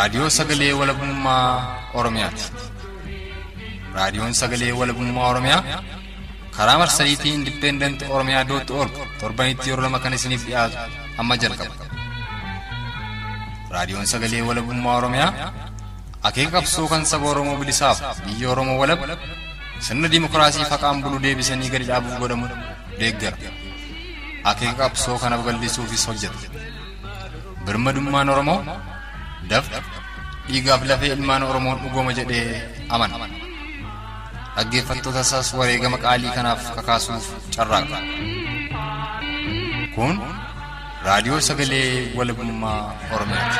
raadiyoo sagalee walabummaa Oromiyaati. Raadiyoon sagalee walabummaa Oromiyaa karaa marsariitii independent.oromia.org torbanitti yeroo lama kan isiniif dhiyaatu amma jalqaba. Raadiyoon sagalee walabummaa Oromiyaa akeeka qabsoo kan saba Oromoo bilisaaf biyya Oromoo walab sirna dimokiraasii faqaan bulu deebisanii gadi dhaabuuf godhamu deeggara. Akeeka qabsoo kana babal'isuufis hojjeta. Birmadummaan Oromoo dafqa dhiigaaf lafee ilmaan Oromoon dhugooma jedhee amana. Dhaggeeffattoota isaas wareegama qaalii kanaaf kakaasuuf carraaqa. Kun raadiyoo sagalee walabummaa Oromiyaati.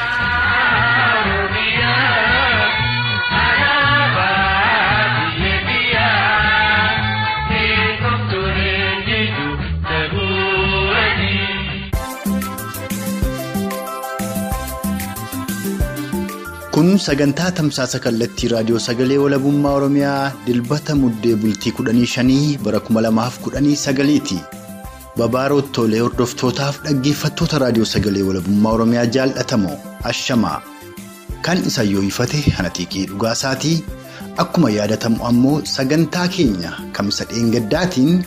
Kun sagantaa tamsaasa kallattii raadiyoo sagalee walabummaa Oromiyaa dilbata muddee bultii 15 bara 2019ti. Babaaroo tolee hordoftootaaf dhaggeeffattoota raadiyoo sagalee walabummaa Oromiyaa jaallatamoo ashamaa. Kan isa yooyifate Hanaxiiqii Dhugaasaatii akkuma yaadatamu ammoo sagantaa keenya kamisa dheengaddaatiin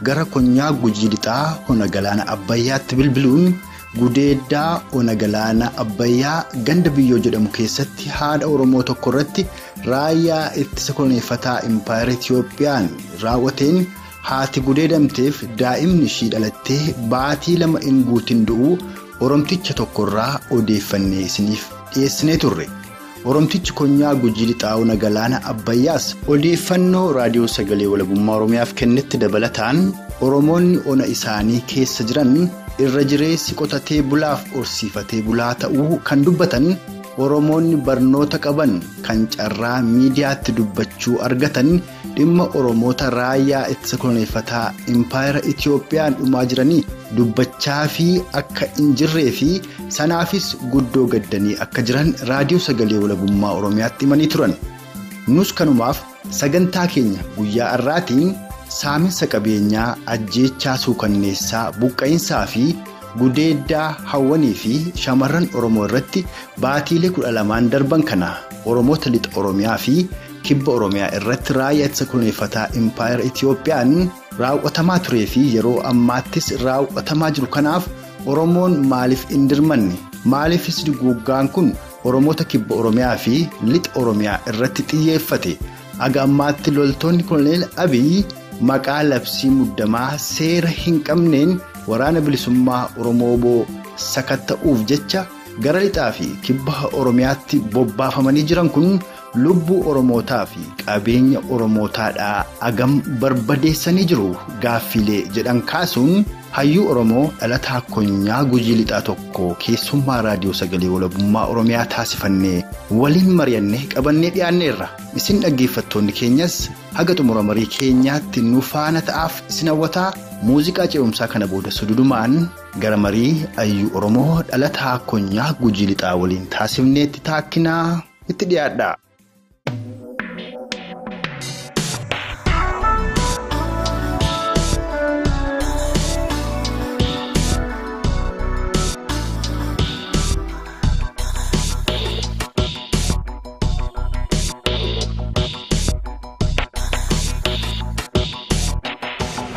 gara konyaa Gujii Lixaa Hona Galaana Abbayyaatti bilbiluun Gudeeddaa Hona Galaana Abbayyaa ganda biyyoo jedhamu keessatti haadha Oromoo tokko irratti raayyaa ittisa koloneeffataa Impaayera Itiyoophiyaan raawwateen haati gudeedamteef daa'imni ishii dhalattee baatii 2 hin guutin du'uu Oromticha tokkorraa odeeffannee isiniif dhiyeessinee turre. Oromtichi konyaa Gujii Lixaa Hona Galaana Abbayyaas odeeffannoo raadiyoo sagalee walabummaa Oromiyaaf kennetti dabalataan Oromoonni ona isaanii keessa jiran irra jireessi qotatee bulaaf horsiifatee bulaa ta'uu kan dubbatan Oromoonni barnoota qaban kan carraa miidiyaatti dubbachuu argatan dhimma Oromoota raayyaa ittisa koloneeffataa Impaayera Itiyoophiyaan dhumaa jiranii dubbachaa fi akka hin jirree fi sanaafis guddoo gaddanii akka jiran raadiyoo sagalee walabummaa Oromiyaatti himanii turan. Nus kanumaaf sagantaa keenya guyyaa har'aatiin saaminsa qabeenyaa ajjeechaa suukanneessaa buqqa'insaa fi gudeeddaa hawwanii fi shamarran Oromoo irratti baatiilee 12 darban kana Oromoota lixa Oromiyaa fi kibba Oromiyaa irratti raayyaa ittisa koloneeffataa Impaayera Itiyoophiyaan raawwatamaa turee fi yeroo ammaattis raawwatamaa jiru kanaaf Oromoon maaliif hin dirmanne maaliifis duguuggaan kun Oromoota kibba Oromiyaa fi lixa Oromiyaa irratti xiyyeeffate aga ammaatti loltoonni Koloneel Abiyyi maqaa labsii muddamaa seera hin qabneen waraana bilisummaa Oromoo sakatta'uuf jecha gara lixaa fi kibba Oromiyaatti bobbaafamanii jiran kun lubbuu Oromootaa fi qabeenya Oromootaadhaa agam barbadeessanii jiru gaaffilee jedhan kaasuun hayyuu Oromoo dhalataa konyaa Gujii Lixaa tokko keessummaa raadiyoo sagalee walabummaa Oromiyaa taasifannee waliin mari'annee qabannee dhiyaanneerra. Isin dhaggeeffattoonni keenyas haga xumura marii keenyaatti nu faana ta'aaf isin hawwataa muuziqaa ce'umsaa kana booda sududumaan gara marii hayyuu Oromoo dhalataa konyaa Gujii Lixaa waliin taasifneetti taakkinaa itti dhiyaadha.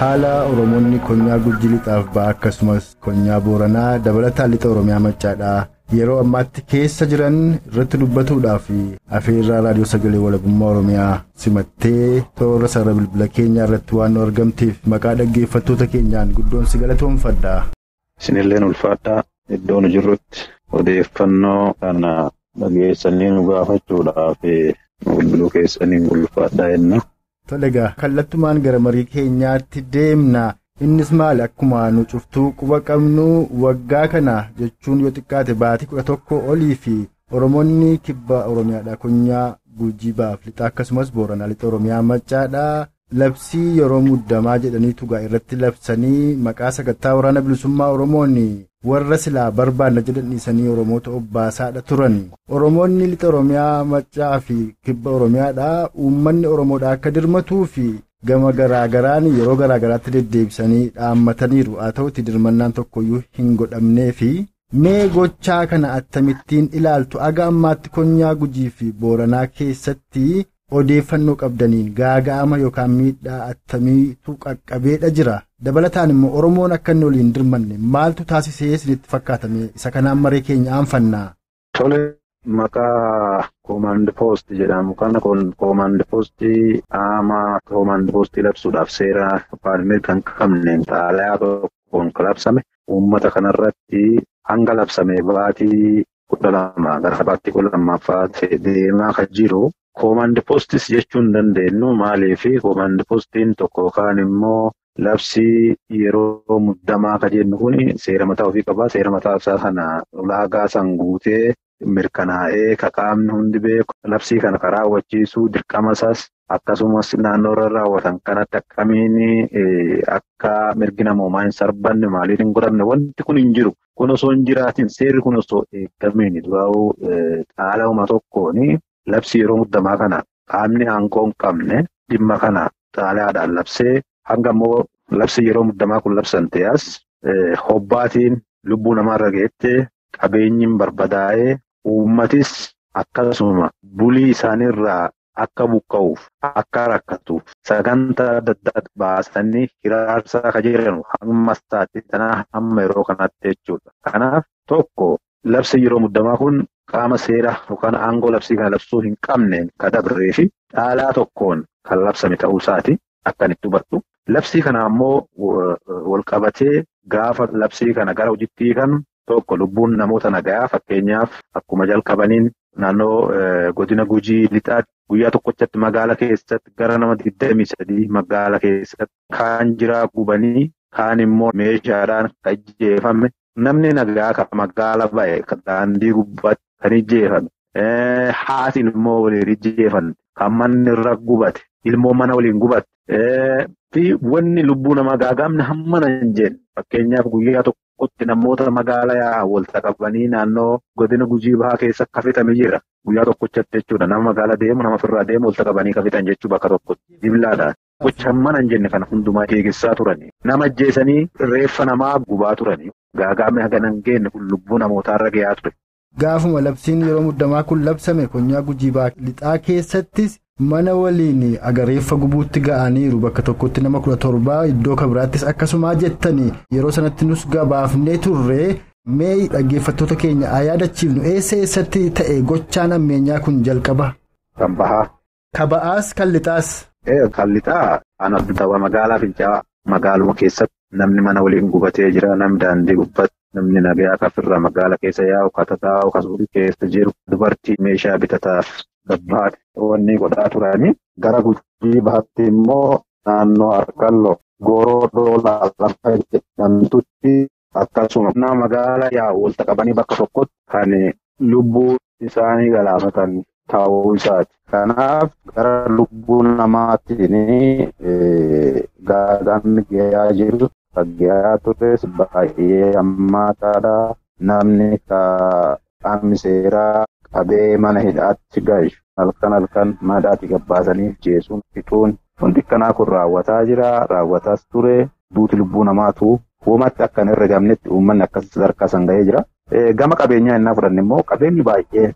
Haala Oromoonni konyaa Gujii Lixaaf ba'a akkasumas konyaa Booranaa dabalataan lixa Oromiyaa Maccaadhaa yeroo ammaatti keessa jiran irratti dubbatuudhaaf afeerraa raadiyoo sagalee walabummaa Oromiyaa simattee toora sarara bilbila keenyaa irratti waan argamteef maqaa dhaggeeffattoota keenyaan guddoon si galatoomfadha. Isinilleen ulfaadhaa iddoo nu jirrutti odeeffannoo kana dhageessanii nu gaafachuudhaaf bilbiluu keessaniin ulfaadhaa jenna. Tolega kallattumaan gara marii keenyaatti deemna. Innis maali akkuma nu cuftuu quba qabnu waggaa kana jechuun yoo xiqqaate baatii 11 olii fi Oromoonni kibba Oromiyaadhaa konyaa Gujii baaf lixa akkasumas Booranaa lixa Oromiyaa Maccaadhaa labsii yeroo muddamaa jedhanii tugaa irratti labsanii maqaa sagantaa waraana bilisummaa Oromoonni warra silaa barbaanna jedhaniisanii Oromoota obbaasaadha turan. Oromoonni lixa Oromiyaa Maccaa fi kibba Oromiyaadhaa uummanni Oromoodhaa akka dirmatuu fi gama garaagaraan yeroo garaagaraatti deddeebisanii dhaammataniiru. Haa ta'uutii dirmannaan tokkoyyuu hin godhamnee fi Mee gochaa kana attamittiin ilaaltu? Aga ammaatti konyaa Gujii fi Booranaa keessatti odeeffannoo qabdaniin gaaga'ama yookaan miidhaa attamiitu qaqqabeedha jira. Dabalataan immoo Oromoon akka inni waliin dirmanne maaltu taasisee isinitti fakkaatame? Isa kanaan maree keenya aanfannaa. Tole. Maqaa Command Post jedhamu kana Command Post Command Post labsuudhaaf seera paarlaamaa kan qabneen xaalayaa tokkoon labsame uummata kanarratti hanga labsame baatii 12 gara baatii 12 deemaa kan jiru Command Postis jechuun dandeenyu maaliif Command Postiin tokko kaan immoo labsii yeroo muddamaa kan jennu kun seera mataa ofii qaba. Seera mataa isaa kana ulaagaa san guutee mirkanaa'ee qaamni hundi beeku labsii kana raawwachiisuu dirqama isaas akkasumas naannoo irra raawwatan kanatti akkamiin akka mirgi namoomaa hin sarbanne maaliif hin godhamne wanti kun hin jiru. Kun osoo hin jiraatin seerri kun osoo eegameen duraa'uu xaalauma tokkoon labsii yeroo muddamaa kana qaamni aangoo hin qabne dhimma kana xaalayaadhaan labsee hanga immoo labsii yeroo muddamaa kun labsan ta'as hobbaatiin lubbuu namaarra geettee qabeenyiin barbadaa'ee uummatis akkasuma bulii isaaniirraa akka buqqa'uuf akka rakkatuuf sagantaa adda addaa baasanii hiraarsaa kan jiran hammas taate tanaa hamma yeroo kanatti jechuudha. Kanaaf tokko labsi yeroo muddamaa kun qaama seera yookaan aangoo labsii kana labsuu hin qabneen kan dabree fi xaalaa tokkoon kan labsame ta'uu isaati akkan itti hubattu. Labsii kana ammoo wal qabatee gaafa labsii kana gara hojiitti kan tokko lubbuun namoota nagaa fakkeenyaaf akkuma jalqabaniin naannoo godina Gujii lixaatti guyyaa tokkochatti magaala keessatti gara nama 23 magaala keessatti kaan jiraa gubanii kaan immoo meeshaadhaan kan ijjeefame namni nagaa kan magaala ba'e kan daandii gubbaatti kan ijjeefame haatiin immoo waliin ijjeefame kan manni irra gubate ilmoo mana waliin gubate fi wanni lubbuu namaa gaagamne hammana hin jenne fakkeenyaaf guyyaa tokkotti namoota magaalaa yaa walta qabanii naannoo godina Gujii bahaa keessa kafitame jira guyyaa tokkochatti jechuudha nama magaalaa deemu nama firraa deemu walta qabanii kafitan jechuu bakka tokkotti diblaadhaan gocha hammana hin jenne kana hundumaa eegessaa turanii nama ajjeesanii reeffa namaa gubaa turanii gaagaamni hagana hin geenye kun lubbuu namootaarra gahaa ture. Gaafuma labsiin yeroo muddamaa kun labsame konyaa Gujii bahaa lixaa keessattis mana waliin agareeffa gubuutti ga'aniiru bakka tokkotti nama 17 iddoo kabiraattis akkasuma jettanii yeroo sanatti nus gabaafnee turre mee dhaggeeffattoota keenya yaadachiifnu eessatti ta'e gochaan ammeenyaa kun jalqaba. Kan bahaa. Kaba'aas kan lixaas. Kan lixaa ana magaalaa Fincaa'aa magaaluma keessatti namni mana waliin gubatee jira namni daandii gubbatti namni nagaa kafirraa magaala keessa yaa'u katataa'u kasuutii keessa jiru dubartii meeshaa bitataaf. Gabbaadha wanni godhaa turanii gara Gujii bahaatti immoo naannoo Arqalloo Gooroo Doolaa lafa jedhamtutti akkasuma nama magaalaa yaa'u walta qabanii bakka tokkotti kan lubbuu isaanii galaafatan ta'uu isaati. Kanaaf gara lubbuu namaatiin gaagaamni gahaa jiru faggaa tures baay'ee hammaataadha. Namni qaamni seeraa qabee mana hidhaatti gahu halkan madaatti gabbaasanii jeesuun fixuun wanti akkanaa kun raawwataas ture duuti lubbuu namaatu uumatti akka hin herregamnetti uummanni akkas sadarkaa san gahee jira. Gama qabeenyaa innaa fudhanne immoo qabeenyi baay'ee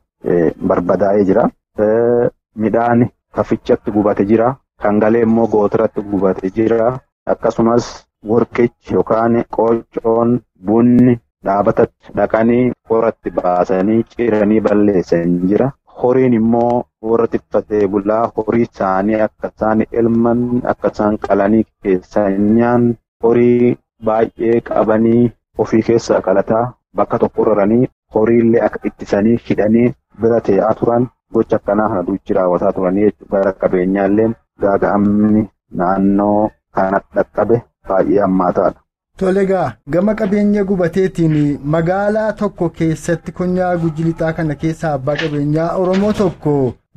barbadaa'ee jira. Midhaan kafichatti gubate jira. Kangalee immoo gootiratti gubate jira. Akkasumas warqichi yookaan qoocoon bunni dhaabatatti dhaqanii horatti baasanii ciranii balleessan jira. Horiin immoo warra tiffatee bulaa horii isaanii akka isaan elman akka isaan qalanii keessaa nyaan horii baay'ee qabanii ofii keessaa qalataa bakka tokko raranii horiillee akka ittisanii hidhanii bira tee'aa turan gocha akkanaa kana duuchi raawwataa turanii jechuudha. Qabeenyaallee gaaga'amni naannoo kanatti dhaqqabe baay'ee hammaataadha. Tolegaa gama qabeenya gubateetiin magaalaa tokko keessatti konyaa Gujii lixaa kana keessaa abbaa qabeenyaa Oromoo tokko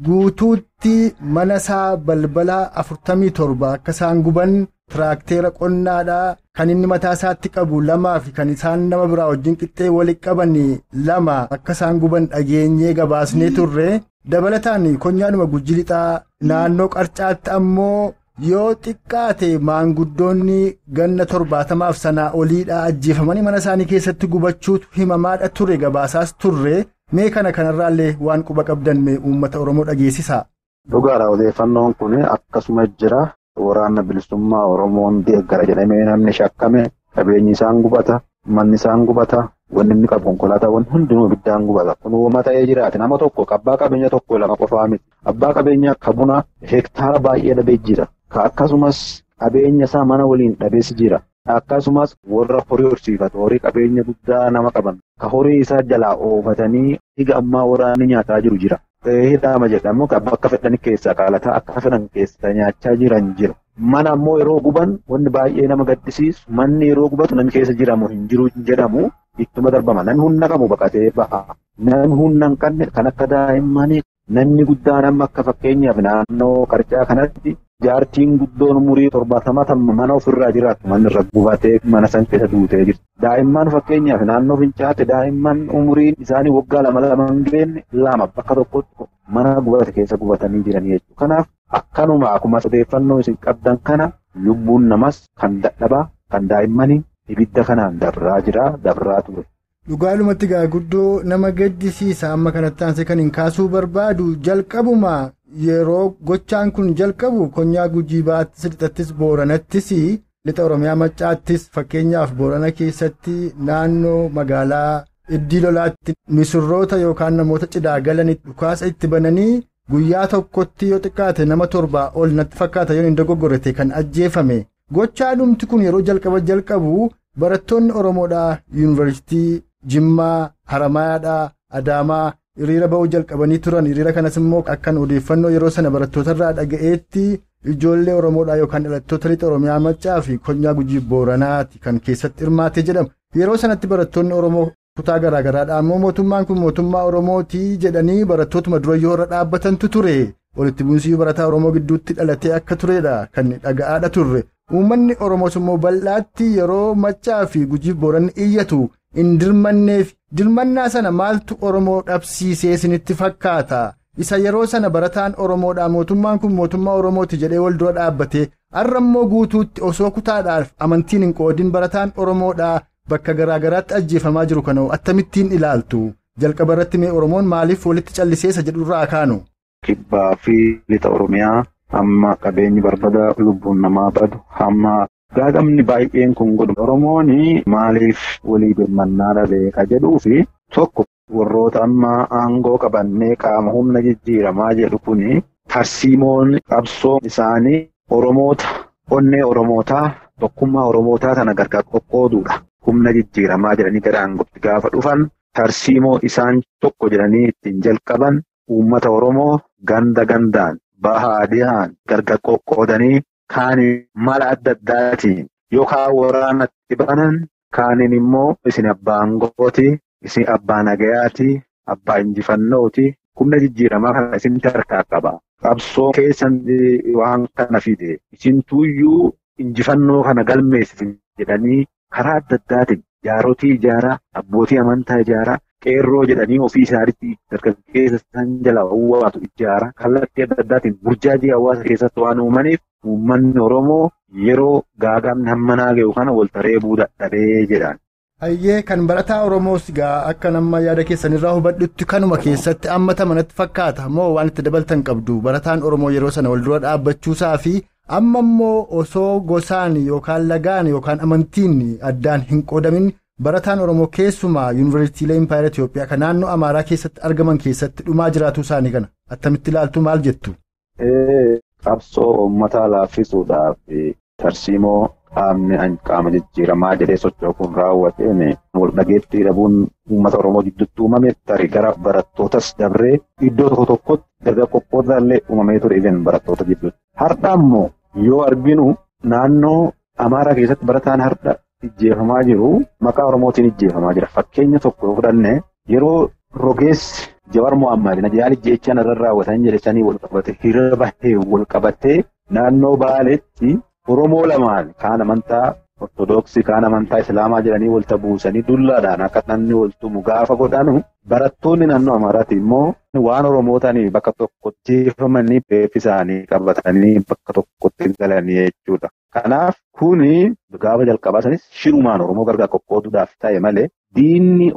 guutuutti mana isaa balbala 47 akka isaan guban tiraakteera qonnaadhaa kan inni mataa isaatti qabu 2 fi kan isaan nama biraa wajjin qixxee walitti qaban 2 akka isaan guban dhageenyee gabaasnee turre dabalataan konyaadhuma Gujii lixaa naannoo Qarcaatti ammoo yoo xiqqaate maanguddoonni ganna 70 sanaa oliidhaa ajjeefamanii mana isaanii keessatti gubachuutu himamaadha ture gabaasaas turre mee kanarraallee waan quba qabdan mee uummata Oromoo dhageessisaa. Dhugaadha odeeffannoon kun akkasuma jira waraana bilisummaa Oromoon deeggara jedhamee namni shakkame qabeenyi isaan gubata manni isaan gubata wanni inni qabu konkolaataawwan hundinuu ibiddaan gubata kun uumama ta'ee jiraate nama tokko abbaa qabeenya tokko lama qofaa miti abbaa qabeenya akka buna hektaara baay'ee dhabee jira akkasumas qabeenya isaa mana waliin dhabees jira akkasumas warra horii horsiifatu horii qabeenya guddaa nama qaban ka horii isaa jalaa oofatanii higa ammaa waraanni nyaataa jiru jira. Hidhaama jedhamu akka fedhan keessaa qaalataa akka fedhan keessaa nyaachaa jiran jira. Mana ammoo yeroo guban wanni baay'ee nama gaddisiisu manni yeroo gubatu namni keessa jiramu hin jiru jedhamu ittuma darbama. Namni humna qabu baqatee ba'a. Namni humna hin qabne kan akka daa'immanii namni guddaan amma akka fakkeenyaaf naannoo qarcaa kanatti jaartiin guddoon umurii 70 mana ofirraa jiraatu manni irra gubatee mana san keessa duutee jirti. Daa'imman fakkeenyaaf naannoo Fincaatti daa'imman umuriin isaanii waggaa 2 hin geenye lama bakka tokkotti mana gubate keessa gubatanii jiran jechuudha. Kanaaf akkanuma akkuma odeeffannoo isin qabdan kana lubbuun namas kan dadhabaa kan daa'immanii ibidda kanaan dabraa ture. Dhugaalumatti guddoo nama gaddisiisa amma kanatti aansee kan hin kaasuu barbaadu jalqabuma yeroo gochaan kun jalqabu konyaa Gujii Baattis lixattis Booranattis lixa Oromiyaa Maccaattis fakkeenyaaf Boorana keessatti naannoo magaalaa Iddii Lolaatti misurroota yookaan namoota cidhaa galanitti dhukaasa itti bananii guyyaa tokkotti yoo xiqqaate nama 7 ol natti fakkaata yoo hin dogoggorrete kan ajjeefame gochaa dhumti kun yeroo jalqabu barattoonni Oromoodhaa yuunivarsiitii Jimmaa Haramayaadhaa Adaamaa hiriira ba'uu jalqabanii turan hiriira kanas immoo akkan odeeffannoo yeroo sana barattootarraa dhaga'eetti ijoollee Oromoodhaa yookaan dhalattoota lixa Oromiyaa Maccaa fi konyaa Gujii Booranaati kan keessatti hirmaate jedhama yeroo sanatti barattoonni Oromoo kutaa garaagaraadhaa ammoo mootummaan kun mootummaa Oromootii jedhanii barattootuma durayyoo irra dhaabbatantu ture walitti bu'iinsi barataa Oromoo gidduutti dhalatee akka turedha kan dhaga'aadha turre uummanni Oromoos immoo bal'aatti yeroo Maccaa fi Gujii Booranni iyyatu hin dirmanneef dirmannaa sana maaltu Oromoo dhabsiisee isinitti fakkaata isa yeroo sana barataan Oromoodhaa mootummaan kun mootummaa Oromooti jedhee wal dura dhaabbate har'a immoo guutuutti osoo kutaadhaaf amantiin hin qoodin barataan Oromoodhaa bakka garaagaraatti ajjeefamaa jiru kana akkamittiin ilaaltu jalqaba irratti mee Oromoon maaliif walitti calliseessa jedhurraa kaanu. Kibbaa fi lixa Oromiyaa hamma qabeenyi barbada lubbuun namaa badu hamma gaagamni baay'een kun godhu Oromoon maaliif walii birmannaa dhabee ka jedhuu fi tokko warroota amma aangoo qabannee qaama humna jijjiiramaa jedhu kun tarsiimoon qabsoo isaanii Oromoota onnee Oromootaa tokkummaa Oromootaa sana gargar qoqqooduudha. Humna jijjiiramaa jedhanii gara aangootti gaafa dhufan tarsiimoo isaan tokko jedhanii ittiin jalqaban uummata Oromoo ganda gandaan bahaadiyaan gargar qoqqoodanii kaaniin mala adda addaatiin yookaan waraanatti banan kaaniin immoo isin abbaa aangooti isin abbaa nagayaati abbaa injifannooti humna jijjiiramaa kana isin harkaa qaba. Qabsoo keessan waan kana fide isin tuuyyuu injifannoo kana galmeessitin jedhanii karaa adda addaatiin jaarotii ijaaraa abbootii amantaa ijaaraa qeerroo jedhanii ofii isaaniitti dargaggeessa isaan jala uwwaatu ijaaraa kallattii adda addaatiin burjaajii hawaasa keessatti waan uumaniif uummanni Oromoo yeroo gaagamni hammanaa ga'u kana waltaree dadhabee jedhan. Hayyee kan barataa Oromoos akka nama yaada keessanirraa hubadhutti kanuma keessatti amma tamanatti fakkaata moo waan itti dabaltan qabdu barataan Oromoo yeroo sana wal dura dhaabbachuusaa fi amma immoo osoo gosaan yookaan lagaan yookaan amantiin addaan hin qoodamin barataan Oromoo keessumaa yuunivarsiitiilee Impaayera Itoophiyaa kan naannoo Amaaraa keessatti argaman keessatti dhumaa jiraatuu isaanii kana attamitti ilaaltu maal jettu? Qabsoo uummataa laaffisuudhaaf tarsiimoo qaama jijjiiramaa jedhee socho'u kun raawwateen wal dhageettii dhabuun uummata Oromoo gidduutti uumame tarii gara barattootas dabree iddoo tokko tokkotti gargar qoqqoodaallee uumamee ture even barattoota gidduutti. Har'a ammoo yoo arginu naannoo Amaaraa keessatti barataan har'a ijjeefamaa jiru maqaa Oromootiin ijjeefamaa jira. Fakkeenya tokko fudhanne yeroo rogeessi Jawaar Mohaammed Najaalii jechaan irra raawwatan jedhanii wal qabate hiriira bahee wal qabatee naannoo Baaleetti Oromoo lamaan kaan amantaa Ortodoksii kaan amantaa Islaamaa jedhanii walta buusanii dullaadhaan akka namni waltumu gaafa godhanu barattoonni naannoo Amaaraati immoo waan Oromootanii bakka tokkotti jeefamanii beefi isaanii qabatanii bakka tokkotti galanii jechuudha. Kanaaf kuni gaafa jalqabaa sanis shirumaan Oromoo gargar qoqqooduudhaaf ta'e malee diinni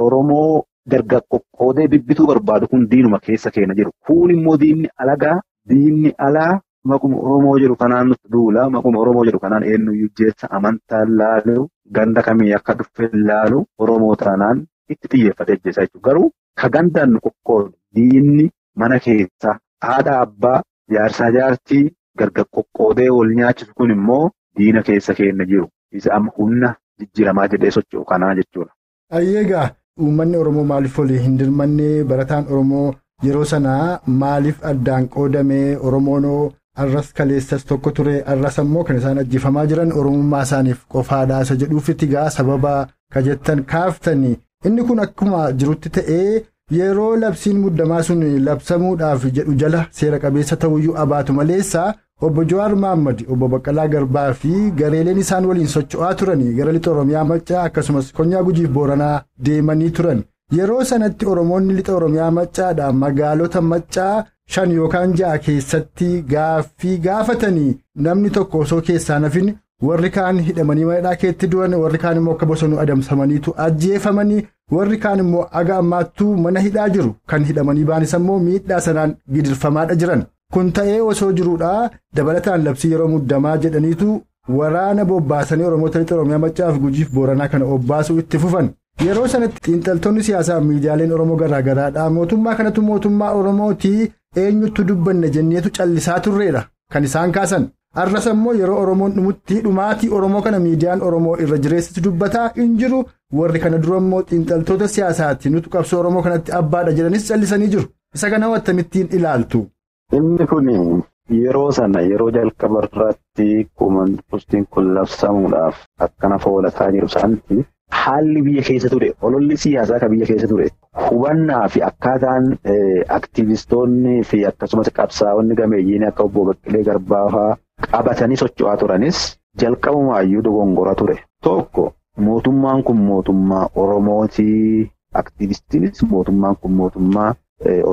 Oromoo gargar qoqqoodee bibbituu barbaadu kun diinuma keessa keenya jiru. Kun immoo diinni alagaa, diinni alaa maquma Oromoo jedhu kanaan nutti duula, maquma Oromoo jedhu kanaan eenyuyyuu jecha amantaan laalu, ganda kamii akka dhufe laalu Oromoo taanaan itti xiyyeeffatee jecha jechuudha. Garuu ka gandaan nu qoqqoodu diinni mana keessa haadha abbaa jaarsaa jaartii gargar qoqqoodee wal nyaachisu kun immoo diina keessa keenya jiru. Isa amma humna jijjiiramaa jedhee socho'u kanaa jechuudha. Ayyeegaa uummanni Oromoo maaliif olii hin dirmanne barataan Oromoo yeroo sanaa maaliif addaan qoodamee Oromoonoo arras kaleessas tokko ture arras ammoo kan isaan ajjeefamaa jiran Oromummaa isaaniif qofaadhaa isa jedhuufitti gaa sababa ka jettan kaaftanii inni kun akkuma jirutti ta'ee yeroo labsiin muddamaa sun labsamuudhaaf jedhu jala seera qabeessa ta'uyyuu abaatu maleessaa obbo Jawaar Mohaammed obbo Baqqalaa Garbaa fi gareeleen isaan waliin socho'aa turanii gara lixa Oromiyaa Maccaa akkasumas Konyaa Gujiif Booranaa deemanii turan. Yeroo sanatti Oromoonni lixa Oromiyaa Maccaadhaa magaalota Maccaa 5 yookaan 6 keessatti gaaffii gaafatanii namni tokko osoo keessaa nafin warri kaan hidhamanii mana keetti du'an warri kaan immoo akka bosonuu adamsamaniitu ajjeefamanii warri kaan immoo aga ammaattuu mana hidhaa jiru kan hidhamanii baanis immoo miidhaa sanaan gidirfamaadha jiran. Kun ta'ee osoo jiruudhaa dabalataan labsii yeroo muddamaa jedhaniitu waraana bobbaasanii Oromoota lixa Oromiyaa Maccaaf Gujiif Booranaa kana obbaasuu itti fufan. Yeroo sanatti xiinxaltoonni siyaasaa miidiyaaleen Oromoo garaagaraadhaa mootummaa kanatu mootummaa Oromootii eenyutti dubbanne jenneetu callisaa turreedha kan isaan kaasan. Arras ammoo yeroo Oromoon dhumutti dhumaatii Oromoo kana miidiyaan Oromoo irra jireessitti dubbataa hin jiru warri kana dura immoo xiinxaltoota siyaasaatti nutu qabsoo Oromoo kanatti abbaadha jedhanis callisanii jiru. Isa kana akkamittiin ilaaltu? Inni kun yeroo sana yeroo jalqaba irratti koomand poostiin kun labsamuudhaaf akkana foolataa jiru sanatti haalli biyya keessa ture ololli siyaasaa kan biyya keessa ture hubannaa fi akkaataan aktivistoonni fi akkasumas qabsaa'onni gameeyyiin akka obbo Baqqalee Garbaa fa'aa qabatanii socho'aa turanis jalqabumaayyuu dogongora ture. Tokko mootummaan kun mootummaa Oromootii, aktivistiinis mootummaan kun mootummaa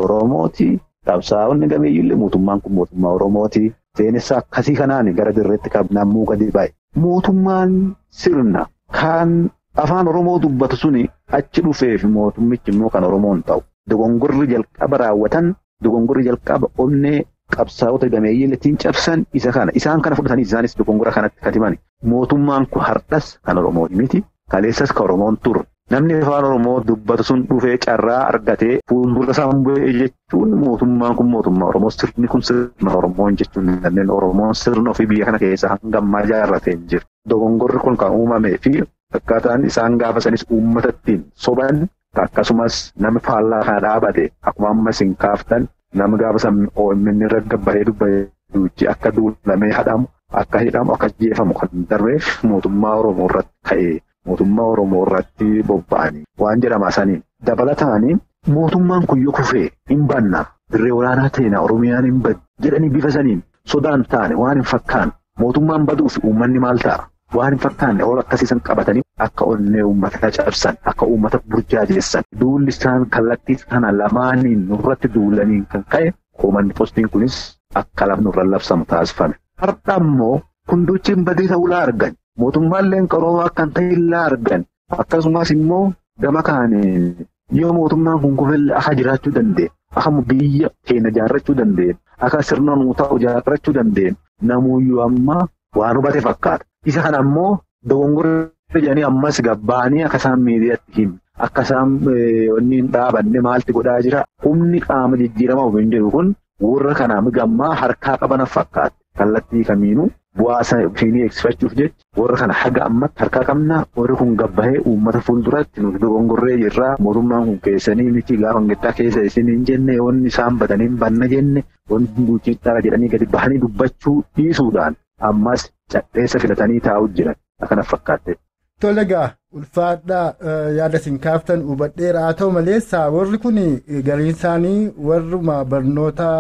Oromootii. Qabsaa'onni gameeyyillee mootummaan kun mootummaa Oromooti. Seenessa akkasii kanaan gara dirreetti namuu gadi ba'e. Mootummaan sirna kan afaan Oromoo dubbatu suni achi dhufeef mootummichi immoo kan Oromoon ta'u. Dogongorri jalqaba raawwatan, dogongorri jalqaba onnee qabsaa'ota gameeyyilleetiin cabsan isa kana. Isaan kana fudhatanii isaanis dogongora kanatti katiman. Mootummaan kun hardhas kan Oromoo miti. Kaleessas kan Oromoon turre. Namni afaan Oromoo dubbatu sun dhufee carraa argatee fuuldura isaa bu'ee jechuun mootummaan kun mootummaa Oromoo sirni kun sirna Oromoon jechuun kanneen Oromoon sirna ofii biyya kana keessa hanga ammaa ijaarratee hin jiru. Dogongorri kun kan uumamee fi akkaataan isaan gaafa sanis uummatattiin soban akkasumas nama faallaa kana dhaabate akkuma ammas hin kaaftan nama gaafa san OMN irra gabbaree dubbatu akka duulamee hidhamu akka hidhamu akka jeefamu kan darbeef mootummaa Oromoo irratti ka'ee. Mootummaa Oromoo irratti bobba'anii waan jedhamaa saniin dabalataanii mootummaan kun yoo kufee hin banna dirree waraanaa ta'ina Oromiyaan hin badu jedhanii bifa saniin sodaan taane waan hin fakkaanne mootummaan baduuf uummanni maal ta'a waan hin fakkaanne ol akkasiisan qabatanii akka onnee uummata cabsan akka uummata burjaajessan duulli isaan kallattii kana lamaaniin nurratti duulaniin kan ka'e koomandi poostiin kunis akka nurra labsamu taasifame. Har'a immoo kunduuchiin badii ta'uu argan. Mootummaalleen qaroomaa akka hin ta'illaa argan akkasumas immoo gama kaaniin yoo mootummaan kun kufee akka jiraachuu dandeenye akka biyya keenya ijaarrachuu dandeenye akka sirna nuu ta'u ijaarrachuu dandeenye namuuyyuu amma waan hubate fakkaata. Isa kana immoo dogongorri jedhanii ammas gabbaanii akka isaan miidiyaatti himu akka isaan wanni hin dhaabanne maalti godhaa jira humni qaama jijjiiramaa ofiin jiru kun warra kanaaf gammaa harkaa qaban fakkaata kallattii kamiinuu. Bu'aa isheenii eegsifachuuf jecha warra kana haga ammatti harkaa qabna warri kun gabbahee uummata fuulduratti nuti dogongorree jirraa mootummaan kun keessanii miti gaafa hangittaa keessa isin hin jenne wanni isaan badanii banna jenne wanti guuchiidhaa jedhanii gadi bahanii dubbachuu dhiisuudhaan ammas cadheessa filatanii taa'u jiran akkana fakkaatte. Tolegaa ulfaadhaa yaada isin kaaftan hubadheera haa ta'u maleessa warri kun gariin isaanii warruma barnoota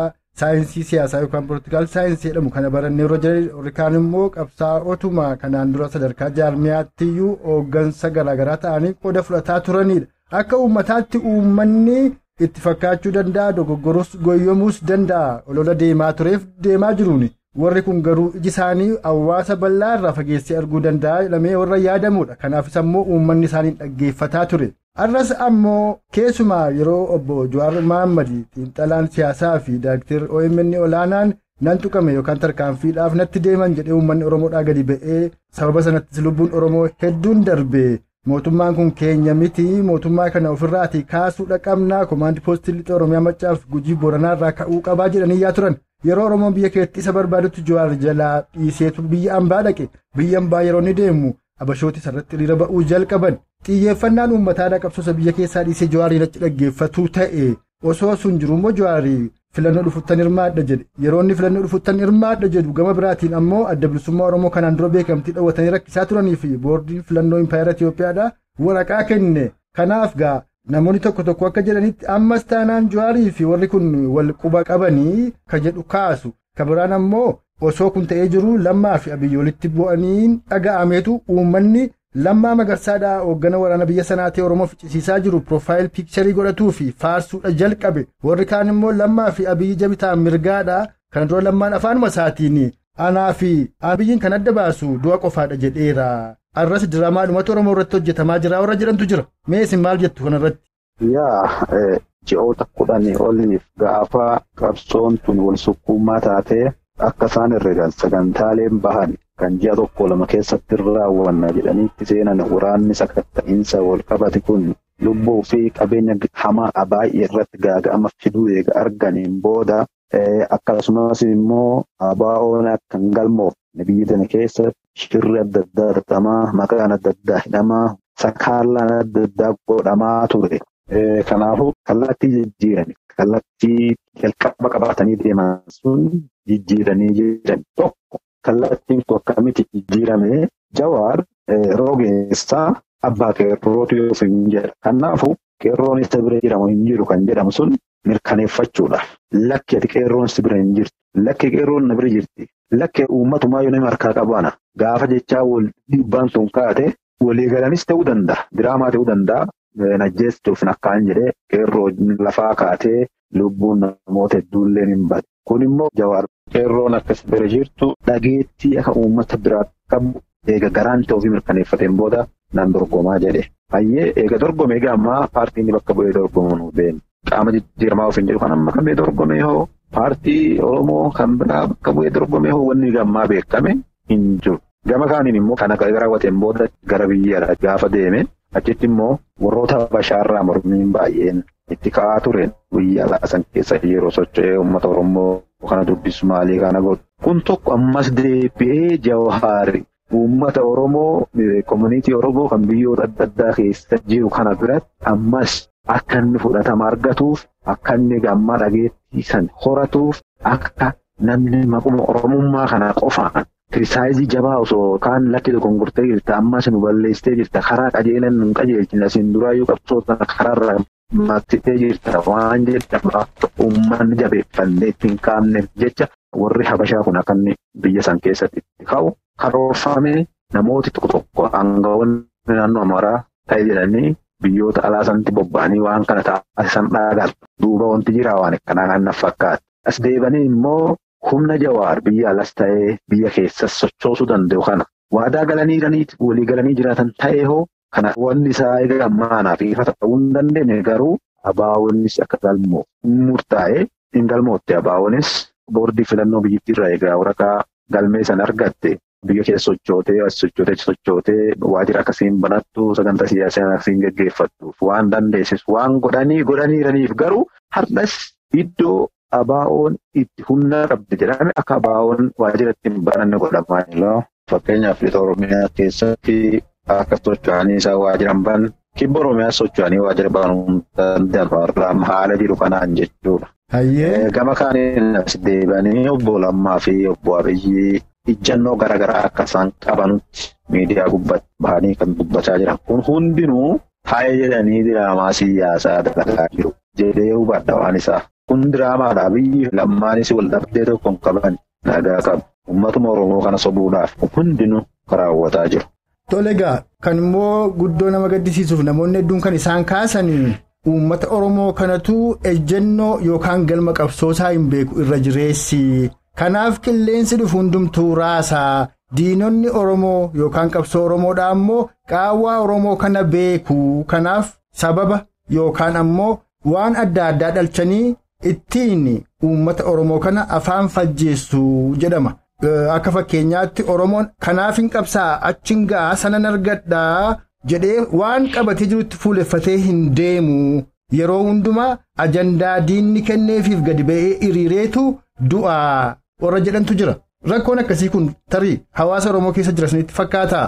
saayinsii siyaasaa yookaan poolitikaal saayinsii jedhamu kana barannee yeroo jirru kaan immoo qabsaa'otuma kanaan dura sadarkaa jaarmiyaattiyyuu hooggansa garaagaraa ta'anii qooda fudhataa turanidha. Akka uummataatti uummanni itti fakkaachuu danda'a dogoggoruus goyyomuus danda'a olola deemaa tureef deemaa jiruuni. Warri kun garuu iji isaanii hawaasa bal'aa irraa fageessee arguu danda'a jedhamee warra yaadamudha. Kanaafis ammoo uummanni isaanii dhaggeeffataa ture. Arras ammoo keessumaa yeroo obbo Jawaar Mohaammed xiinxalaan siyaasaa fi Daayiriktar OMN olaanaan nan tuqame yookaan tarkaanfiidhaaf natti deeman jedhee uummanni Oromoodhaa gadi ba'ee sababa sanattis lubbuun Oromoo hedduun darbe. Mootummaan kun keenya miti mootummaa kana ofirraatii kaasuudha qabnaa komaandi poostii lixa Oromiyaa Maccaaf Gujii Booranaa irraa ka'uu qabaa jedhanii yaa turan. Yeroo Oromoon biyya keetti isa barbaadutti Jawaar jalaa dhiiseetu biyya ambaa dhaqe. Biyya ambaa yeroo ni deemu Abashooti sarratti hiriira ba'uu jalqaban. Xiyyeeffannaan uummataadhaa qabsoosa biyya keessaa dhiisee Jawaarii achi dhaggeeffatuu ta'e. Osoo sun jiru immoo Jawaarii filannoo dhufuttan hirmaadha jedhe. Yeroo inni filannoo dhufuttan hirmaadha jedhu gama biraatiin ammoo adda bilisummaa Oromoo kanaan dura beekamtii dhawwatanii rakkisaa turanii fi boordiin filannoo Impaayera Itiyoophiyaadhaa waraqaa kenne. Kanaaf gaa namoonni tokko tokko akka jedhanitti ammas taanaan Jawaarii fi warri kun wal quba qabanii ka jedhu kaasu. Ka biraan ammoo osoo kun ta'ee jiru Lammaa fi Abiyyi walitti bu'anii dhaga'ameetu uummanni Lammaa Magarsaadhaa hooggana waraana biyya sanaatii Oromoo ficcisiisaa jiru piroofaayil piikcharii godhatuu fi faarsuudha jalqabe. Warri kaan immoo Lammaa fi Abiyyi jabitaan mirgaadhaa kana dura Lammaan afaanuma isaatiin anaa fi Abiyyiin kan adda baasu du'a qofaadha jedheera. Arras diraamaadhumatu Oromoo irratti hojjetamaa jira warra jirantu jira. Mee isin maal jettu kanarratti? Ji'oota 10 oliif gaafa qabsoon tun wal sukkuummaa taatee akka isaan herreegan sagantaaleen bahan kan ji'a 1-2 keessatti raawwanna jedhaniitti seenan waraanni sakatta'iinsa wal qabate kun lubbuu fi qabeenya hamaa baay'ee irratti gaaga'ama fiduu eega arganiin booda akkasumas immoo ABO'n akka hin galmoofne biyya tana keessa shirri adda addaa hidhamaa maqaan adda addaa hidhamaa sakaallaan adda addaa godhamaa ture. Kanaafuu kallattii jijjiiranii kallattii jalqaba qabatanii deeman sun jijjiiranii jiran tokko kallattiin kun akkamitti jijjiirame Jawaar rogeessaa abbaa qeerrootu yoo hin jedha. Kanaafuu qeerroon isa bira jiramu hin jiru kan jedhamu sun mirkaneeffachuudha. Lakki ati qeerroon si bira hin jirtu. Lakki qeerroon na bira jirti. Lakki uummatumaa yoo nama harkaa qabaana. Gaafa jechaa wal dhiibbaan sun kaate waliigalanis ta'uu danda'a. Diraamaa ta'uu danda'a. Najjeessuuf akkaan jedhee qeerroo lafaa kaatee lubbuun namoota hedduullee hin bade. Kun immoo Jawaar qeerroon akkas bira jirtu dhageettii akka uummata biraa qabu eega garaan ta'uu fi mirkaneeffateen booda nan dorgomaa jedhe. Hayyee eega dorgome egaa ammaa paartiin bakka bu'ee dorgomu nu beekna. Qaama jijjiiramaa of hin jedhu kan amma kan bee dorgome hoo paartii Oromoo kan biraa bakka bu'ee dorgome hoo wanni gammaa beekame hin jiru. Gama kaaniin immoo kana raawwateen booda gara biyya gaafa deeme. Achitti immoo warroota bashaarraa mormiin baay'een itti ka'aa tureen guyyaa laasan keessa yeroo socho'ee uummata Oromoo kana dubbisu maalii kana godhu. Kun tokko ammas deebi'ee Jawaar uummata Oromoo koominiitii Oromoo kan biyyoota adda addaa keessa jiru kana biratti ammas akka inni fudhatama argatuuf akka inni gammaa dhageettii san horatuuf akka namni maquma Oromummaa kana qofaan. Kiristaayizii jabaa osoo kaan lakki dogongortee jirta ammas nu balleessitee jirta karaa qajeelan nu qajeelchina siin duraayyuu qabsoota karaarra maattitee jirta waan jedhamu uummanni jabeeffannee ittiin kaa'amneef jecha warri Habashaa kun akka inni biyya san keessatti itti ka'u karoorfamee namooti tokko aangawoonni naannoo Amaaraa ta'e jedhanii biyyoota alaa sanatti bobba'anii waan kana taasisan dhaagal duuba wanti jiraa waan akkanaa kan na fakkaata. As deebanii immoo. Humna Jawaar biyya alas ta'ee biyya keessas sochoosuu danda'u kana waadaa galanii walii galanii jiraatan ta'ee hoo kana wanni isaa egaa ammaanaa fi ifa ta'uu hin dandeenye garuu ABO'nis akka galmoo murtaa'ee hin galmootte ABO'nis boordii filannoo biyyattiirraa egaa waraqaa galmee san argatte biyya keessa sochootee waajjira akkasiin banattu sagantaa siyaasaa akkasiin gaggeeffattuuf waan dandeessis waan godhaniiraniif garuu har'as iddoo. ABO'n itti humna qabdi jedhame akka ABO'n waajjiratti hin bananne godhamaa jira. Fakkeenyaaf lixa Oromiyaa keessatti akka socho'anii isaa waajiran ban kibba Oromiyaa socho'anii waajjira banuu danda'an haala jiru kanaan jechuudha. Gama kaaniin as deebanii obbo Lammaa fi obbo Abiyyi ijjannoo garaagaraa akka isaan qabanutti miidiyaa gubbatti bahanii kan dubbachaa jiran. Kun hundinuu taa'ee jedhanii diraamaa siyaasaa dalagaa jiru. Jedhee hubadha waan isaa. kun diraamaadhaa biyyi lammaanis wal dhabdee tokko hin qaban nagaa qabu. Uummatuma Oromoo kana sobuudhaaf hundinuu raawwataa jiru. Tole egaa kan immoo guddoo nama gaddisiisuuf namoonni hedduun kan isaan kaasanii uummata Oromoo kanatu ejjennoo yookaan galma qabsoosaa hin beeku irra jireessi. Kanaaf qilleensi dhufu hundumtuu raasaa. Diinonni Oromoo yookaan qabsoo Oromoodhaa ammoo qaawwaa Oromoo kana beeku. Kanaaf sababa yookaan ammoo waan adda addaa dhalchanii ittiin uummata Oromoo kana afaan fajjeessu jedhama. Akka fakkeenyaatti Oromoon kanaaf hin qabsaa achiin ga'a sanan argadhaa jedhee waan qabatee jirutti fuuleffatee hin deemu. Yeroo hundumaa ajandaa diinni kenneefiif gadi ba'ee hiriireetu du'aa warra jedhantu jira. Rakkoon akkasii kun tarii hawaasa Oromoo keessa jira isinitti fakkaataa?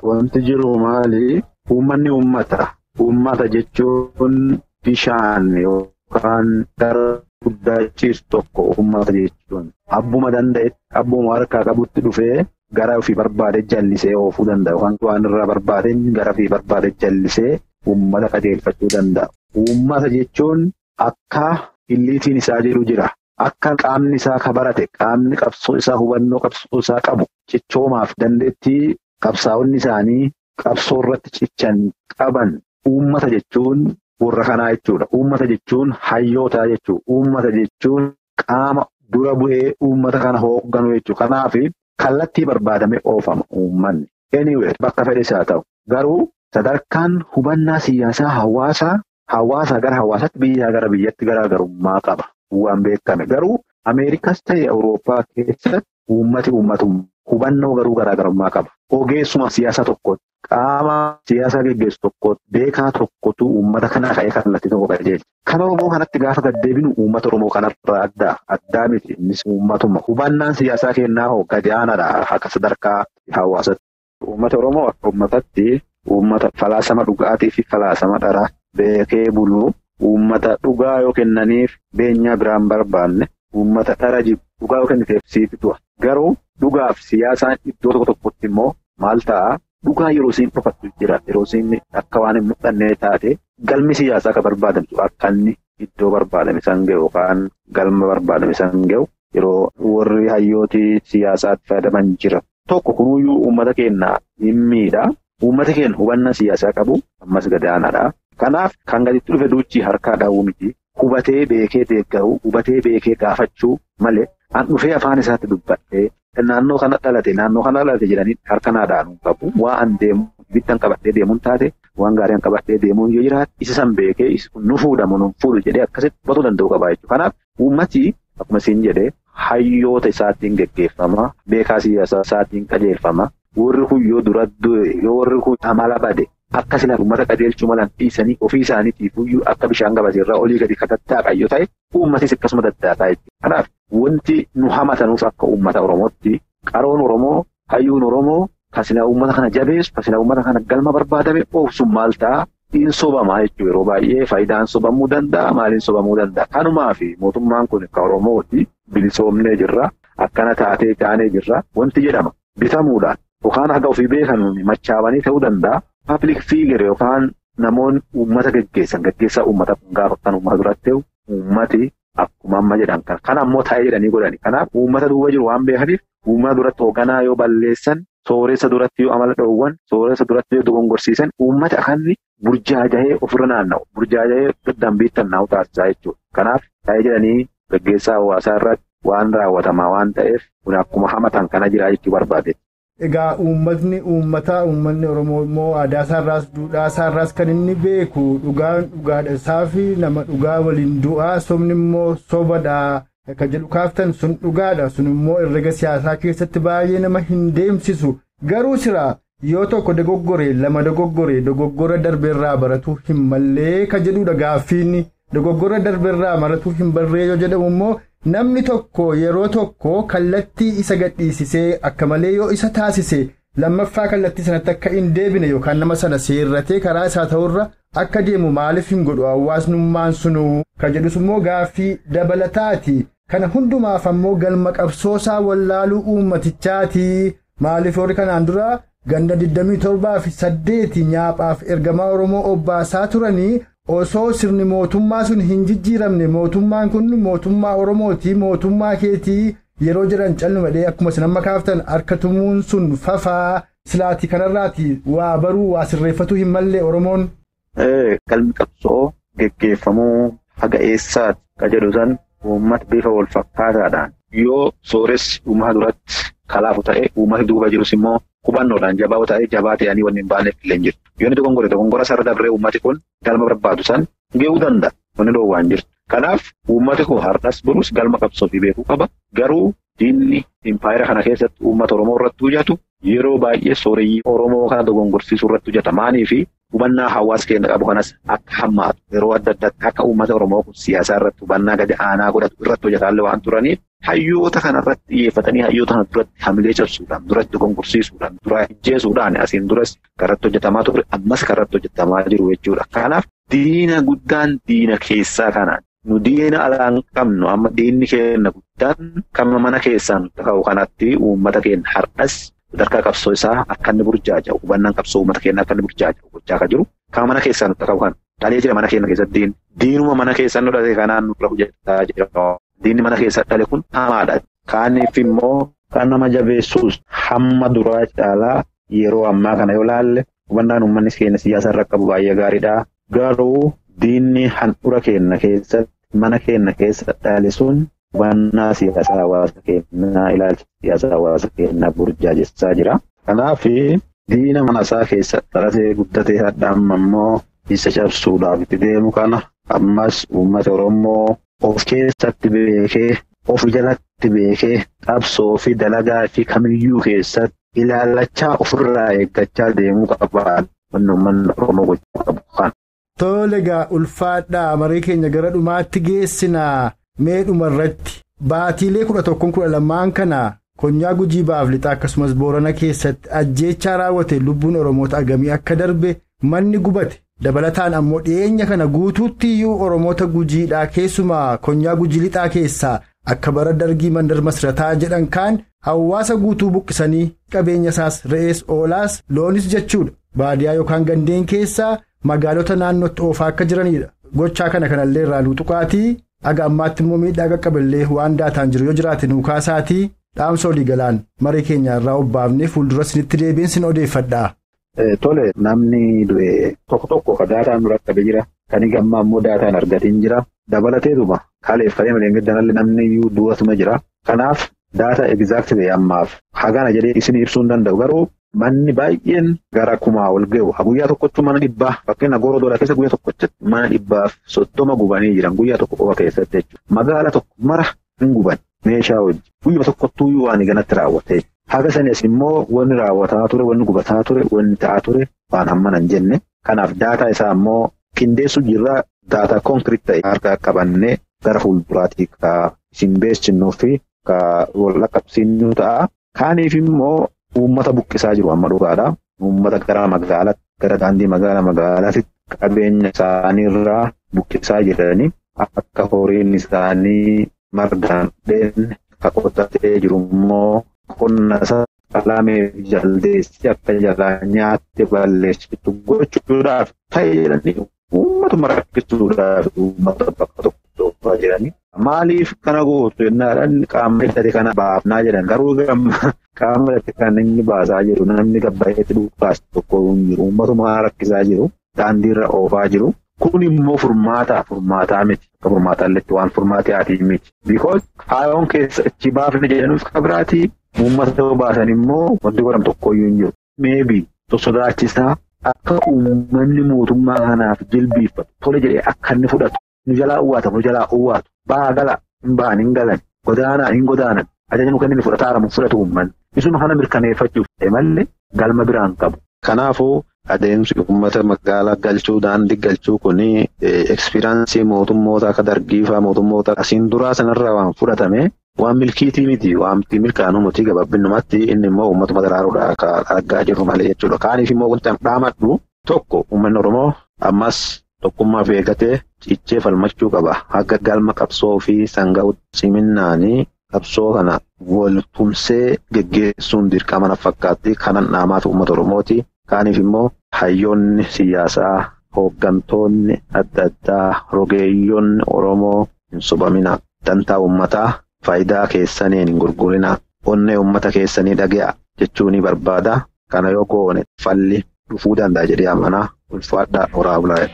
Wanti jiru maali? Uummanni uummata. Uummata jechuun bishaan yookaan dara guddaa ciisu tokko uummata jechuun abbuma danda'etti abbuma harkaa qabutti dhufee gara ofii barbaade jallisee oofuu danda'a. Waan irraa barbaadeen gara ofii barbaade jallisee uummata qajeelfachuu danda'a. Uummata jechuun akka illiitiin isaa jiru jira. Akka qaamni isaa ka barate qaamni qabsoo isaa hubannoo qabsoo isaa qabu cichoomaaf dandeettii qabsaa'onni isaanii qabsoo irratti cichan qaban uummata jechuun warra kanaa jechuudha. Uummata jechuun hayyootaa jechuudha. Uummata jechuun qaama dura bu'ee uummata kana hoogganu jechuudha. Kanaaf kallattii barbaadame oofama uummanni. Anyway bakka fedhes haa ta'u garuu sadarkaan hubannaa siyaasaa hawaasaa gara hawaasaatti biyyaa gara biyyatti garaagarummaa qaba. Waan beekame garuu Ameerikaas ta'e Awurooppaa keessatti uummati uummatummaa hubannoo garuu garaagarummaa qaba. Ogeessuma siyaasa tokkotti qaama siyaasa geggeessu tokkotti beekaa tokkotu uummata kana ka'ee kallattii tokko qajeelcha. Kan Oromoo kanatti gaafa gaddeebinu uummata Oromoo kanarraa addaa miti innis uummatuma hubannaan siyaasaa kennaa hoo gadi aanaadha akka sadarkaa hawaasaatti. Uummata Oromoo akka uummatatti uummata falaasama dhugaatii fi falaasama dharaa beekee bulu. Uummata dhugaa yoo kennaniif beenyaa biraan barbaanne uummata dhara jibu dhugaa yoo kenniteef siif du'a. Garuu dhugaaf siyaasaan iddoo tokko tokkotti immoo maal ta'a? Dhugaa yeroo isiin dhufattu jira. Yeroo isiin akka waan hin mul'anne taate galmi siyaasaa akka barbaadamtu akka inni iddoo barbaadame san ga'u yookaan galma barbaadame san ga'u yeroo warri hayyootii siyaasaatti fayyadaman jira. Tokko kunuyyuu uummata keenya hin miidha. Uummata keenya hubannaa siyaasaa qabu ammas gadaanaadha. Kanaaf kan gaditti dhufe duuchii harkaa dhaawuu miti. Hubatee beekee deeggaruu, hubatee beekee gaafachuu malee an dhufee afaan isaatti dubbadhee naannoo kana dhalate jedhanii harka naa dhaanuu qabu. Waan deemu bittan qabattee deemuun taate waan gaariin qabattee deemuun yoo jiraate isa san beekee nu fuudhamu nu fuudhu jedhee akkasitti hubatuu danda'u qabaa jechuudha. Kanaaf uummati akkuma siin jedhee hayyoota isaatiin geggeeffama, beekaa siyaasaa isaatiin qajeelfama. Warri kun yoo dura yoo warri kun amala bade. Akka sila uummata qajeelchuu malan dhiisanii ofii isaaniitiif akka bishaan gabateerraa olii gadi katattaaqa yoo ta'e uummatis akkasuma daddaataa jechuudha. Kanaaf wanti nu hamatanuuf akka uummata Oromootti qaroon Oromoo hayyuun Oromoo kan sila uummata kana jabeessu kan sila uummata kana galma barbaadame oofsuun maal ta'a hin sobamaa jechuudha. Yeroo baay'ee faayidaan sobamuu danda'a maaliin sobamuu danda'a. Kanumaaf mootummaan kun akka Oromooti bilisoomnee jirra akkana taatee taanee jirra wanti jedhama bitamuudhaan yookaan haga ofii beekan machaawanii ta'uu danda'a. Pablic figure yookaan namoonni uummata gaggeessaa uummata gaafa kan uummata duratti uummati akkuma amma jedhan kan ammoo taa'ee jedhanii godhani. Kanaaf uummata duuba jiru waan beekaniif uummata duratti hoogganaa yoo balleessan sooressa duratti yoo amala dhoowwan sooressa duratti yoo dogongorsiisan uummata akkanni burjaajahee ofirra naanna'u burjaajahee dambiittan naa'u taasisaa jechuudha. Kanaaf taa'ee jedhanii gaggeessaa hawaasaa irratti waan raawwatamaa waan ta'eef kun akkuma hamatan kana jiraa jechuu barbaade. Egaa uummanni Oromoo immoo aadaa isaarraas duudhaa isaarraas kan inni beeku dhugaadha isaa fi nama dhugaa waliin du'aa sobni immoo sobadhaa kan jedhu kaaftan sun dhugaadha sun immoo herrega siyaasaa keessatti baay'ee nama hin deemsisu garuu sira yoo tokko dogoggore lama dogoggora darbeerraa baratuu hin mallee kan jedhudha gaaffiin dogoggora darbeerraa baratuu hin barree yoo jedhamu immoo. Namni tokko yeroo tokko kallattii isa gadhiisisee akka malee yoo isa taasise lammaffaa kallattii sanatti akka hin deebine yookaan nama sana seerratee karaa isaa ta'urra akka deemu maaliif hin godhu hawaasnummaan sunuu kan jedhus immoo gaaffii dabalataati. Kana hundumaaf ammoo galma qabsoosaa wallaaluu uummatichaati. Maaliif warri kanaan dura ganda 27 fi 8 nyaaphaaf ergamaa Oromoo obbaasaa turanii osoo sirni mootummaa sun hin jijjiiramne mootummaan kun mootummaa Oromooti mootummaa keetii yeroo jiran callumadhee akkuma isin amma kaaftan harka tumuun sun fafaa silaatii kanarraati waa baruu waa sirreeffatu hin malle Oromoon. Galmi qabsoo geggeeffamuu haga eessaati ka jedhu san uummata bifa wal fakkaataadhaan yoo sooressi uummata duratti kalaafu ta'e uummata duuba jirus immoo hubannoodhaan jabaa ta'ee jabaa ta'anii wanni hin baaneef illee jiru. Yoo inni dogongora sarara dabree uummati kun galma barbaadu san ga'uu danda'a. Wanni dhoowwaan jirtu. Kanaaf uummati kun har'as bulus galma qabsoo fi beekuu qaba. Garuu diinni impaayera kana keessatti uummata Oromoo irratti hojjetu yeroo baay'ee sooreyyii Oromoo kana dogongorsiisuu irratti hojjeta. Maaliif hubannaa hawaasa keenya qabu kanas akka hammaatu yeroo adda addaatti akka uummata Oromoo kun siyaasa irratti hubannaa gadi aanaa godhatu irratti hojjetaallee waan turaniif hayyoota kana irratti xiyyeeffatanii hayyoota kana duratti hamilee cabsuudhaan duratti dogongorsiisuudhaan dura ijjeesuudhaan asiin duras karratti hojjetamaa ture ammas karratti hojjetamaa jiru jechuudha. Kanaaf diina guddaan diina keessaa kanaan nu diina alaan qabnu amma diinni keenya guddaan kan mana keessaan ta'u kanatti uummata keenya har'as sadarkaa qabsoo isaa akka inni burjaaja hubannaan qabsoo uummata keenya akka inni burjaaja gochaa akka jiru kan mana keessaan ta'u kan dhalee jira mana keenya keessatti diinuma mana keessaan nu dhale kanaan nurra hojjetaa jira. Diinni mana keessatti dhale kun hamaadha. Kaaniif immoo kan nama jabeessuus hamma duraa caalaa yeroo ammaa kana yoo laalle hubannaan uummanni keenya siyaasa irra qabu baay'ee gaariidha. Garuu diinni handhuura keenya keessatti mana keenya keessatti dhale sun hubannaa siyaasa hawaasa keenyaa ilaalcha siyaasa hawaasa keenyaa burjaajessaa jira. Kanaaf diina mana isaa keessatti dhalatee guddatee hadha amma immoo isa cabsuudhaaf itti deemu kana ammas uummata Oromoo of keessatti beekee of jalatti beekee qabsoo fi dalagaa fi kamiyyuu keessatti ilaallachaa ofirraa eeggachaa deemuu qaba. Uummanni Oromoo gochuu qabu kan. Tolegaa ulfaadhaa marii keenya gara dhumaatti geessinaa mee dhumarratti baatiilee 11-12 kana konyaa Gujii Baaf Lixaa akkasumas Boorana keessatti ajjeechaa raawwate lubbuun Oromoota agamii akka darbe manni gubate dabalataan ammoo dhiyeenya kana guutuutti iyyuu Oromoota Gujiidhaa keessumaa konyaa Gujii Lixaa keessaa akka bara dargii mandar masrataa jedhan kaan hawaasa guutuu buqqisanii qabeenya isaas re'ees oolaas loonis jechuudha baadiyaa yookaan gandeen keessaa magaalota naannootti oofaa akka jiranidha. Gochaa kanallee irraa luuxuqaatii aga ammaatti immoo miidhaa qaqqaballee waan daataan jiru yoo jiraate nuukaasaatii dhaamsa olii galaan marii keenya irraa obbaafnee fuuldura isinitti deebiin sin odeeffadhaa. Tole namni du'e tokko ka daataan dura qabe jira kan gammaa immoo daataan argatiin jira dabalateetuma kaaleeffamee maleengaddanallee namni iyyuu du'atuma jira. Kanaaf daata egzaaktii ammaaf hagana jedhee isin ibsuu hin danda'u garuu manni baay'een gara 1000 ol ga'u guyyaa tokkotti mana 100 fakkeenya Goorodoolaa keessa guyyaa tokkotti mana 130 gubanii jiran guyyaa tokko qofa keessatti jechuudha. Magaala tokko mara hin guban meeshaa hojii guyyaa tokkottuu waan ganatti raawwate. Haga sanis immoo wanni raawwataa ture wanni gubataa ture wanni ta'aa ture waan hamma nan jenne. Kanaaf daataa isaa immoo qindeessu jirra daataa konkiriit ta'e harka qabannee gara fuulduraatii ka isin beeksisnuu fi ka wal qaqqabsiisnu ta'a. Kaaniif immoo uummata buqqisaa jiru amma dhugaadha. Uummata gara magaalaatti gara daandii magaalaatti qabeenya isaaniirraa buqqisaa jiranii akka horiin isaanii margaan dheenne ka qotatee jiru immoo qonna isaa qalamee jaldeessi akka jalaa nyaatte balleessitu gochuudhaaf ta'e jedhanii uummatuma rakkisuudhaaf uummata bakka tokko jiranii. Maaliif kana gootu jennaadhaan qaama hidhate kana baafnaa jedhan garuu qaama hidhate kan inni baasaa jiru namni gabbaa'eetti dhuunfaas tokko hin jiru uummatuma rakkisaa jiru daandiirra oofaa jiru kun immoo furmaataa miti akka furmaataalletti waan furmaatee aatii miti because haayoon keessa ichi baafne jedhanuuf qabiraatii uummata baasan immoo wanti godhamu tokkoyyuu hin jiru meebii sodaachisaa akka uummanni mootummaa kanaaf jilbiiffatu tole jedhee akka inni fudhatu nu jalaa uwwaatu ba'aa gala hin ba'an hin galan godaanaa hin godaanan ajajnu kan inni fudhataaramu fudhatu uummanni isuma kana mirkaneeffachuuf malee galma biraan qabu. Kanaafuu adeemsi uummata magaalaa galchuu daandii galchuu kuni ekspiraansii mootummoota akka dargiifaa mootummoota asiin duraa sanarraa waan fudhatame waan milkiitii miti waan milkaanuu miti gabaabinumatti inni immoo uummatuma daraaruudhaa akka argaa jirru malee jechuudha. Kaaniif immoo wanti dhaamadhu tokko uummanni Oromoo ammas tokkummaaf eegatee cichee falmachuu qaba. Akka galma qabsoo fi sangaa siminnaanii qabsoo kana wal tumsee geggeessuun dirqama na fakkaatti kanan dhaamaatu uummata Oromooti. Kaaniif immoo hayyoonni siyaasaa hooggantoonni adda addaa rogeeyyoonni Oromoo hin sobamina. Dantaa uummataa faayidaa keessaniin hin gurgurina. Onnee uummata keessanii dhaga'a jechuu ni barbaada. Kana yoo goone falli dhufuu danda'a jedhee amanaa. Ulfaadhaa horaa bulaa.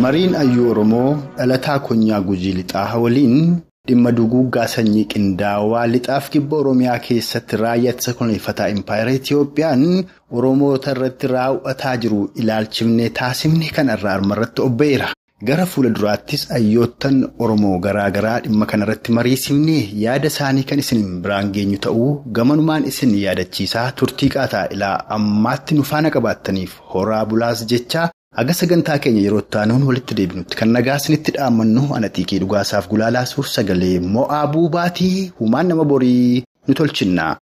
Mariin Ayyuu Oromoo dhalataa Konyaa Gujii Lixaa waliin dhimma duguuggaa sanyii qindaawaa lixaaf kibba Oromiyaa keessatti raayyaa ittisa koloneeffataa Impaayera Itiyoophiyaan Oromoota irratti raawwataa jiru ilaalchifnee taasifne kanarraa armarratti obbeera. Gara fuula duraattis ayyoottan Oromoo garaagaraa dhimma kanarratti mariisifnee yaada isaanii kan isin biraan geenyu ta'uu gamanumaan isin yaadachiisaa turtii qaataa ilaa ammaatti nu faana qabaattaniif horaa bulaas jechaa haga sagantaa keenya yeroo taanuun walitti deebinutti kan nagaa isinitti dhaammannu Anaxiiqii Dhugaasaaf Gulaalaa Suur Sagalee Mo'aa Buubaatii humaan nama borii nu tolchinna.